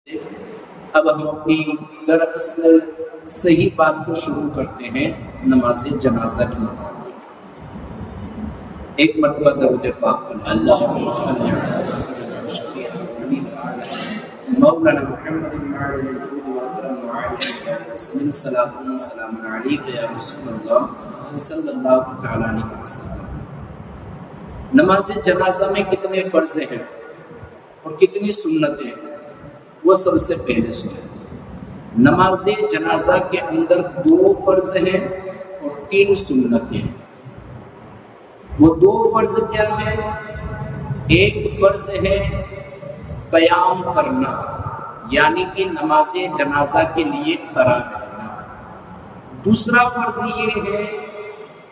اب ہم اپنی دراصل صحیح بات کو شروع کرتے ہیں نماز جنازہ کے متعلق۔ ایک مرتبہ درود پاک پڑھیں، اللہم صلی علی سیدنا و شفیعنا ونبینا مولانا محمد معدن الجود واکرم وعالی آلہ وسلم، صلاۃ و سلام علیک یا رسول اللہ صلی اللہ تعالی علیہ وسلم۔ نماز جنازہ میں کتنے فرض ہیں اور کتنی سنتیں ہیں وہ سب سے پہلے سنیں۔ نماز جنازہ کے اندر 2 فرض ہیں اور 3 سنتیں ہیں۔ وہ 2 فرض کیا ہیں؟ ایک فرض ہے قیام کرنا، یعنی کہ نماز جنازہ کے لیے کھڑا رہنا۔ دوسرا فرض یہ ہے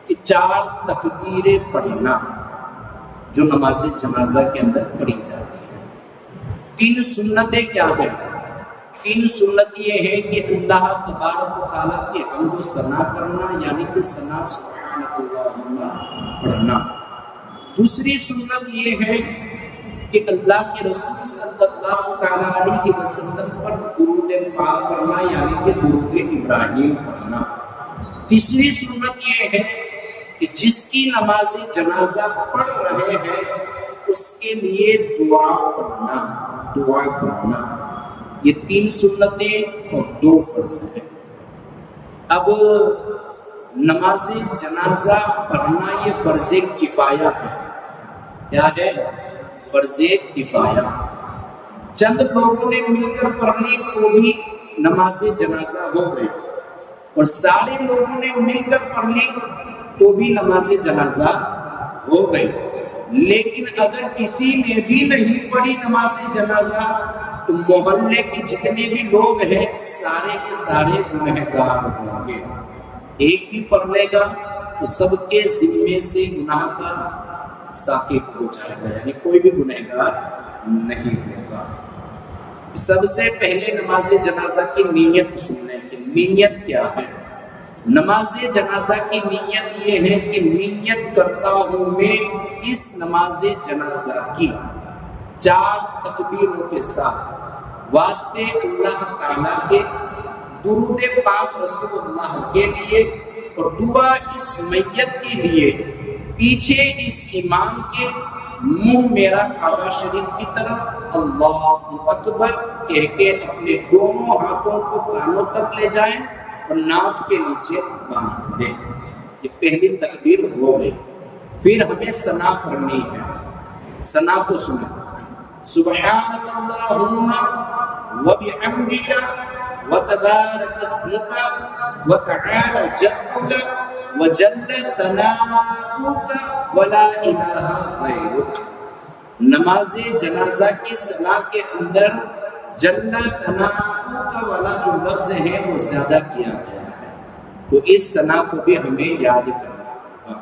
کہ 4 تکبیریں پڑھنا جو نماز جنازہ کے اندر پڑھی جاتی ہیں۔ 3 سنتیں کیا ہیں؟ 3 سنت یہ ہے کہ اللہ تبارک و تعالیٰ کی حمد و ثنا کرنا، یعنی کہ ثنا سبحانک اللہم پڑھنا۔ دوسری سنت یہ ہے کہ اللہ کے رسول صلی اللہ تعالیٰ علیہ وسلم پر درود پاک پڑھنا، یعنی کہ درود ابراہیم پڑھنا۔ تیسری سنت یہ ہے کہ جس کی نماز جنازہ پڑھ رہے ہیں اس کے لیے دعا پڑھنا، دعا کرنا۔ یہ 3 سنتیں اور 2 فرض ہیں۔ اب نماز جنازہ پڑھنا یہ فرض کفایہ ہے۔ کیا ہے؟ فرض کفایہ۔ چند لوگوں نے مل کر پڑھنی تو بھی نماز جنازہ ہو گئی، اور سارے لوگوں نے مل کر پڑھنی تو بھی نماز جنازہ ہو گئی۔ لیکن اگر کسی نے بھی نہیں پڑھی نماز جنازہ تو محلے کے جتنے بھی لوگ ہیں سارے کے سارے گنہگار ہوں گے۔ ایک بھی پڑھ لے گا تو سب کے ذمے سے گناہ کا ساقط ہو جائے گا، یعنی کوئی بھی گنہگار نہیں ہوگا۔ سب سے پہلے نماز جنازہ کی نیت سننے کی نیت کیا ہے؟ نماز جنازہ کی نیت یہ ہے کہ نیت کرتا ہوں میں اس نماز جنازہ کی 4 تکبیروں کے ساتھ واسطے اللہ تعالیٰ کے، درود پاک رسول اللہ کے لیے، اور دعا اس میت کے لیے، پیچھے اس امام کے، منہ میرا کعبہ شریف کی طرف، اللہ اکبر کہہ کے اپنے دونوں ہاتھوں کو کانوں تک لے جائیں اور ناف کے نیچے باندھ دیں۔ یہ پہلی تکبیر ہو گئی۔ پھر ہمیں ثنا پڑھنی ہے۔ ثنا کو سنیں، سبحانک اللہم وبحمدک وتبارک اسمک وتعالی جدک وجل ثناؤک ولا الہ غیرک۔ نماز جنازہ کی ثنا کے اندر جل ثناؤک والا جو لفظ ہے وہ زیادہ کیا گیا ہے، تو اس ثنا کو بھی ہمیں یاد کرنا ہوگا۔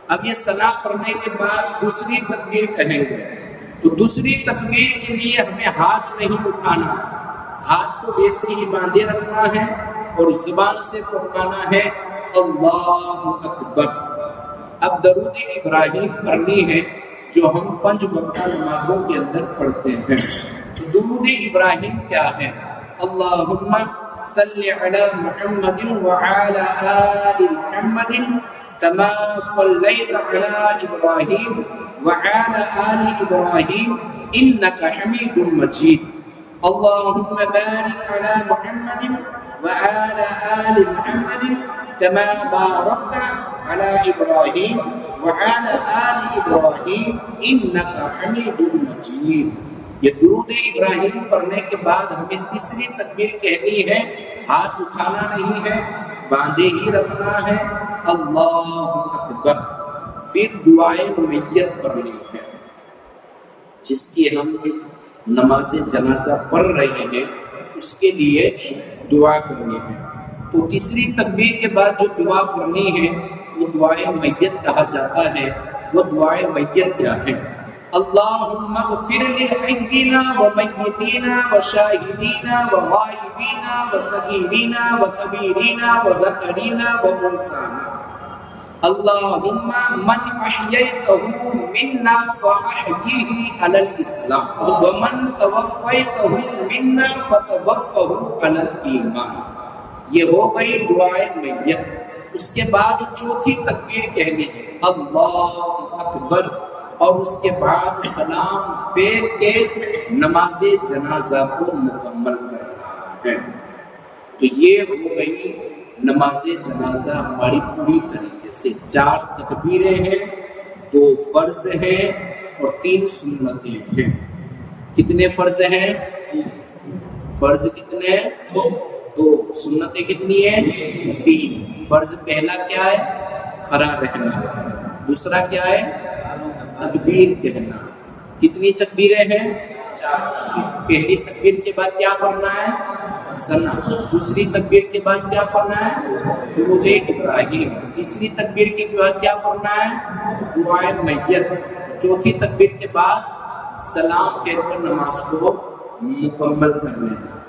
اب یہ ثنا پڑھنے کے بعد دوسری تکبیر کہیں گے، تو دوسری تکبیر کے لیے ہمیں ہاتھ نہیں اٹھانا، ہاتھ کو ویسے ہی باندھے رکھنا ہے اور زبان سے فرمانا ہے اللہ اکبر۔ اب درود ابراہیم پڑھنی ہے جو ہم 5 وقتہ نمازوں کے اندر پڑھتے ہیں۔ درود ابراہیم کیا ہے؟ اللہم صلی علی محمد وعلی آل محمد کما صلیت علی ابراہیم وعلی آل ابراہیم انک حمید مجید۔ اللہم بارک علی محمد وعلی آل محمد کما بارکت علی ابراہیم وعلی آل ابراہیم انک حمید مجید۔ یہ درود ابراہیم پڑھنے کے بعد ہمیں تیسری تکبیر کہنی ہے، ہاتھ اٹھانا نہیں ہے، باندھے ہی رکھنا ہے، اللہ اکبر۔ پھر دعائے میت پڑھنی ہے، جس کی ہم نماز جنازہ پڑھ رہے ہیں اس کے لیے دعا کرنی ہے۔ تو تیسری تکبیر کے بعد جو دعا پڑھنی ہے وہ دعائے میت کہا جاتا ہے۔ وہ دعائے میت کیا ہے؟ اللہم اغفر لحینا ومیتینا وشاہدینا وغائبینا وصغیرینا وکبیرینا وذکرینا وانثانا۔ اللہم من احییتہ منا فاحیہ علی الاسلام ومن توفیتہ منا فتوفہ علی الایمان. یہ ہو گئی دعائے میت. اس کے بعد چوتھی تکبیر کہنی ہے اللہ اکبر، اور اس کے بعد سلام پھیر کے نماز جنازہ کو مکمل کرنا ہے. تو یہ ہو گئی نماز جنازہ ہماری پوری طریقے سے. 4 تکبیریں ہیں، 2 فرض ہیں اور 3 سنتیں ہیں. کتنے فرض ہیں؟ فرض کتنے ہیں؟ 2. سنتیں کتنی ہیں؟ 3. فرض پہلا کیا ہے؟ کھڑا رہنا. دوسرا کیا ہے؟ تکبیر کہنا. کتنی تکبیریں ہیں؟ 4. پہلی تکبیر کے بعد کیا پڑھنا ہے؟ ثنا. دوسری تکبیر کے بعد کیا پڑھنا ہے؟ درود ابراہیم. تیسری تکبیر کے بعد کیا پڑھنا ہے؟ دعائے میت. چوتھی تکبیر کے بعد سلام پھیر کر نماز کو مکمل کر لینا.